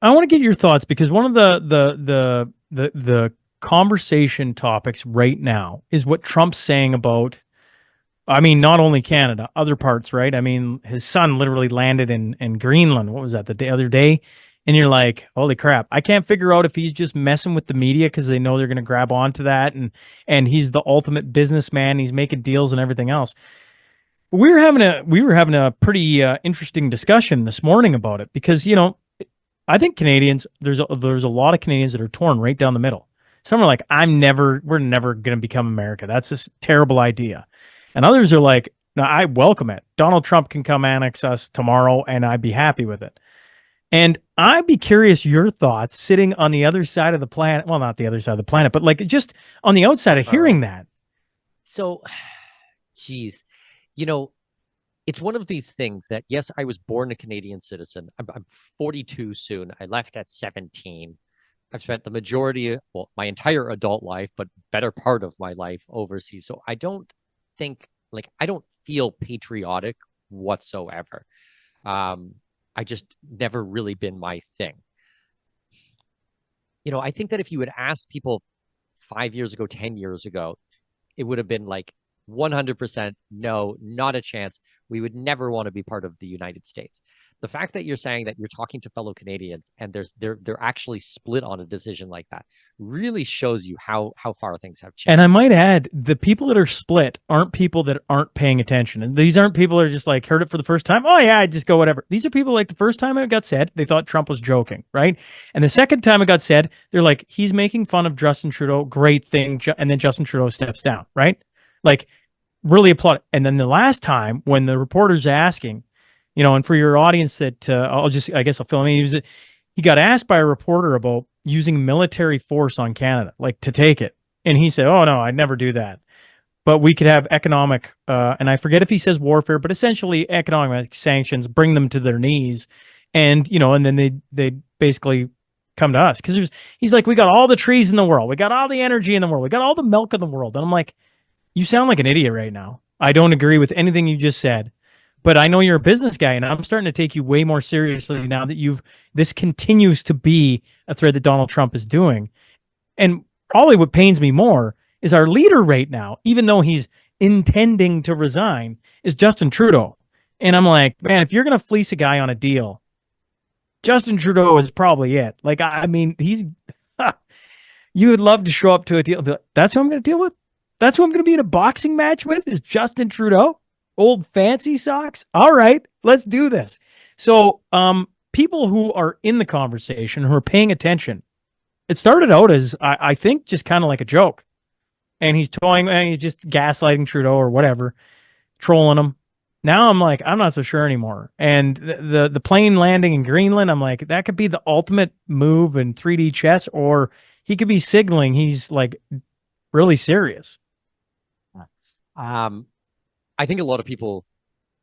I want to get your thoughts because one of the conversation topics right now is what Trump's saying about, I mean, not only Canada, other parts, right? I mean, his son literally landed in Greenland. What was that, the other day? And you're like, holy crap. I can't figure out if he's just messing with the media because they know they're going to grab onto that, and he's the ultimate businessman. He's making deals and everything else. We were having a pretty interesting discussion this morning about it because, I think Canadians, there's a lot of Canadians that are torn right down the middle. Some are like, we're never going to become America. That's just a terrible idea. And others are like, no, I welcome it. Donald Trump can come annex us tomorrow and I'd be happy with it. And I'd be curious your thoughts sitting on the other side of the planet. Well, not the other side of the planet, but like just on the outside of Oh, hearing that. so, geez, you know, it's one of these things that, yes, I was born a Canadian citizen. I'm 42 soon. I left at 17. I've spent the majority, well, my entire adult life, but better part of my life overseas. So I don't think, I don't feel patriotic whatsoever. Um, I just never really been my thing. I think that if you had asked people 5 years ago, 10 years ago, it would have been like 100% no, not a chance. We would never want to be part of the United States. The fact that you're saying that you're talking to fellow Canadians and they're actually split on a decision like that really shows you how far things have And I changed. might add, the people that are split aren't people that aren't paying attention. And these aren't people that are just like heard it for the first time. Oh yeah, I just go whatever. These are people like the first time it got said, they thought Trump was joking, right? And the second time it got said, they're like, he's making fun of Justin Trudeau, great thing. And then Justin Trudeau steps down, right? Like really applaud. And then the last time when the reporter's asking, and for your audience that I guess I'll fill in. He got asked by a reporter about using military force on Canada, like to take it. And he said, "Oh no, I'd never do that. But we could have economic, and I forget if he says warfare, but essentially economic sanctions, bring them to their knees, and then they basically come to us because he's like, we got all the trees in the world, we got all the energy in the world, we got all the milk in the world." And I'm like, you sound like an idiot right now. I don't agree with anything you just said, but I know you're a business guy, and I'm starting to take you way more seriously now that this continues to be a thread that Donald Trump is doing. And probably what pains me more is our leader right now, even though he's intending to resign, is Justin Trudeau. And I'm like, man, if you're going to fleece a guy on a deal, Justin Trudeau is probably it. Like, I mean, you would love to show up to a deal. Like, that's who I'm going to deal with. That's who I'm going to be in a boxing match with is Justin Trudeau. Old fancy socks. All right, let's do this. So, people who are in the conversation, who are paying attention, it started out as I think just kind of like a joke, and he's toying and he's just gaslighting Trudeau or whatever, trolling him. Now I'm like, I'm not so sure anymore. And the plane landing in Greenland, I'm like, that could be the ultimate move in 3D chess, or he could be signaling he's like really serious. Um, I think a lot of people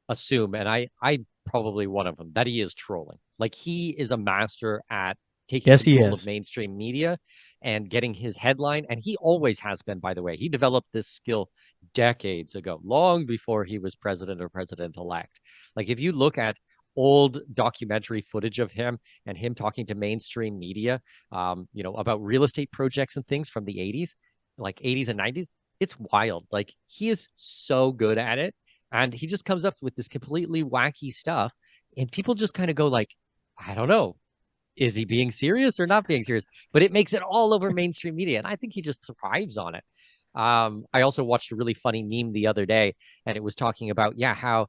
assume, and I probably one of them, that he is trolling. Like he is a master at taking Yes, he control of is. mainstream media and getting his headline. And he always has been, by the way. He developed this skill decades ago, long before he was president or president-elect. Like if you look at old documentary footage of him and him talking to mainstream media, about real estate projects and things from the 80s, like 80s and 90s, it's wild. Like he is so good at it. And he just comes up with this completely wacky stuff. And people just kind of go like, I don't know, is he being serious or not being serious? But it makes it all over mainstream media. And I think he just thrives on it. I also watched a really funny meme the other day, and it was talking about, yeah, how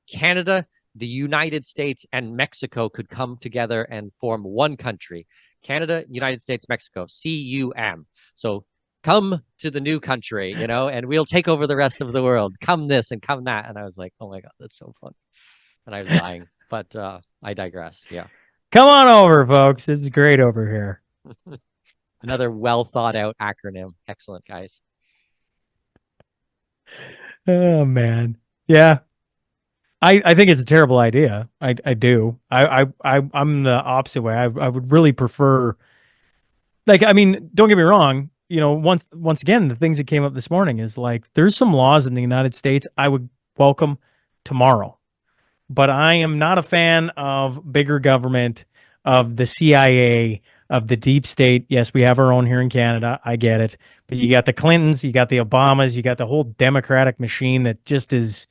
Canada, the United States, and Mexico could come together and form one country. Canada, United States, Mexico, CUM. So come to the new country, and we'll take over the rest of the world. Come this and come that. And I was like, oh my God, that's so fun. And I was dying. But I digress. Yeah. Come on over, folks. It's great over here. Another well thought out acronym. Excellent, guys. Oh man. Yeah. I think it's a terrible idea. I do. I'm the opposite way. I would really prefer, like, I mean, don't get me wrong, once again, the things that came up this morning is like there's some laws in the United States I would welcome tomorrow. But I am not a fan of bigger government. of the CIA, of the deep state. Yes, we have our own here in Canada. I get it. But you got the Clintons, you got the Obamas, you got the whole Democratic machine that just is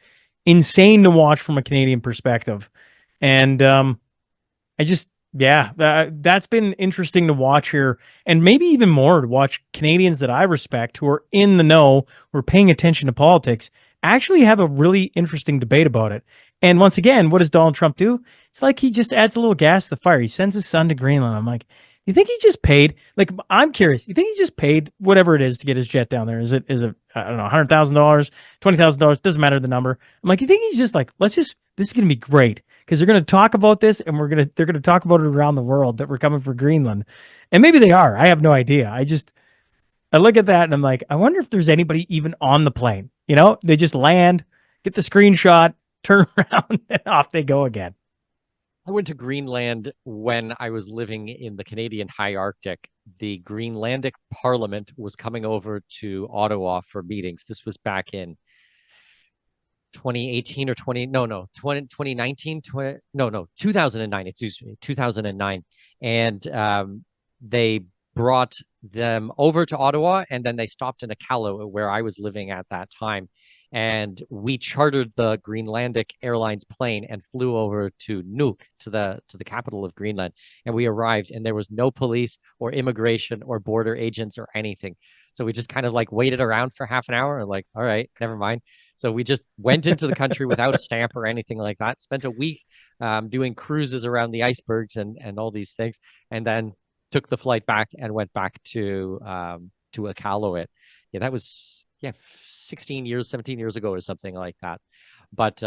insane to watch from a Canadian perspective. And I just, yeah, that's been interesting to watch here, and maybe even more to watch Canadians that I respect who are in the know, who are paying attention to politics, actually have a really interesting debate about it. And once again, what does Donald Trump do? It's like he just adds a little gas to the fire. He sends his son to Greenland. I'm like, you think he just paid? Like, I'm curious. You think he just paid whatever it is to get his jet down there? Is it I don't know, $100,000, $20,000? Doesn't matter the number. I'm like, you think he's just like, let's just, this is gonna be great because they're going to talk about this, and they're going to talk about it around the world that we're coming for Greenland. And maybe they are. I have no idea. I look at that and I'm like, I wonder if there's anybody even on the plane. They just land, get the screenshot, turn around, and off they go again. I went to Greenland when I was living in the Canadian high Arctic. The Greenlandic Parliament was coming over to Ottawa for meetings. This was back in 2018 or 20, no, no, 2019, 20, no, no, 2009, excuse me, 2009. And they brought them over to Ottawa, and then they stopped in Iqaluit, where I was living at that time. And we chartered the Greenlandic Airlines plane and flew over to Nuuk, to the capital of Greenland. And we arrived, and there was no police or immigration or border agents or anything. So we just kind of like waited around for half an hour and like, all right, never mind. So we just went into the country without a stamp or anything like that. Spent a week doing cruises around the icebergs and all these things, and then took the flight back and went back to Iqaluit. Yeah, that was 16 years, 17 years ago or something like that. But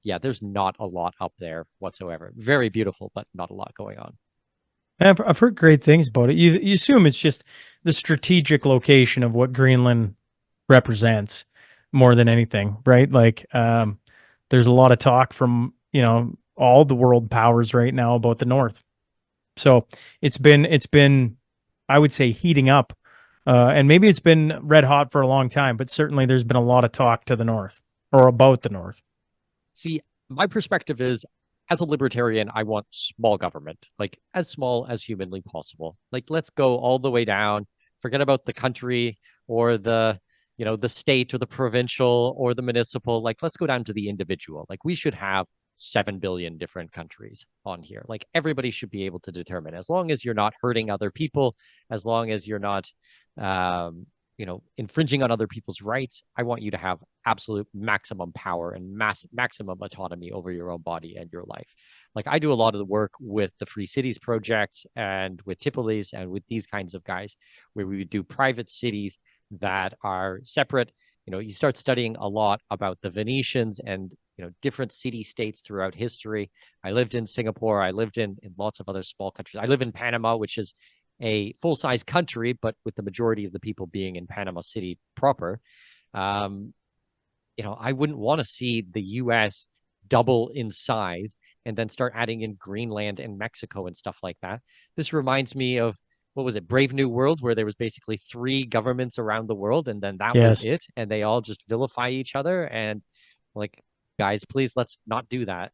yeah, there's not a lot up there whatsoever. Very beautiful, but not a lot going on. I've heard great things about it. You assume it's just the strategic location of what Greenland represents more than anything, right? Like, there's a lot of talk from, all the world powers right now about the North. So it's been, I would say, heating up, and maybe it's been red hot for a long time, but certainly there's been a lot of talk to the North or about the North. See, my perspective is, as a libertarian, I want small government, like as small as humanly possible. Like, let's go all the way down, forget about the country or the state or the provincial or the municipal. Like, let's go down to the individual. Like, we should have 7 billion different countries on here. Like, everybody should be able to determine, as long as you're not hurting other people, as long as you're not, infringing on other people's rights. I want you to have absolute maximum power and maximum autonomy over your own body and your life. Like, I do a lot of the work with the Free Cities Project and with Tipolis and with these kinds of guys, where we do private cities that are separate. You start studying a lot about the Venetians and different city states throughout history. I lived in Singapore. I lived in lots of other small countries. I live in Panama, which is a full-size country, but with the majority of the people being in Panama City proper. Um, I wouldn't want to see the US double in size and then start adding in Greenland and Mexico and stuff like that. This reminds me of, what was it, Brave New World, where there was basically three governments around the world, and then that was Yes. it, and they all just vilify each other. And like, guys, please, let's not do that.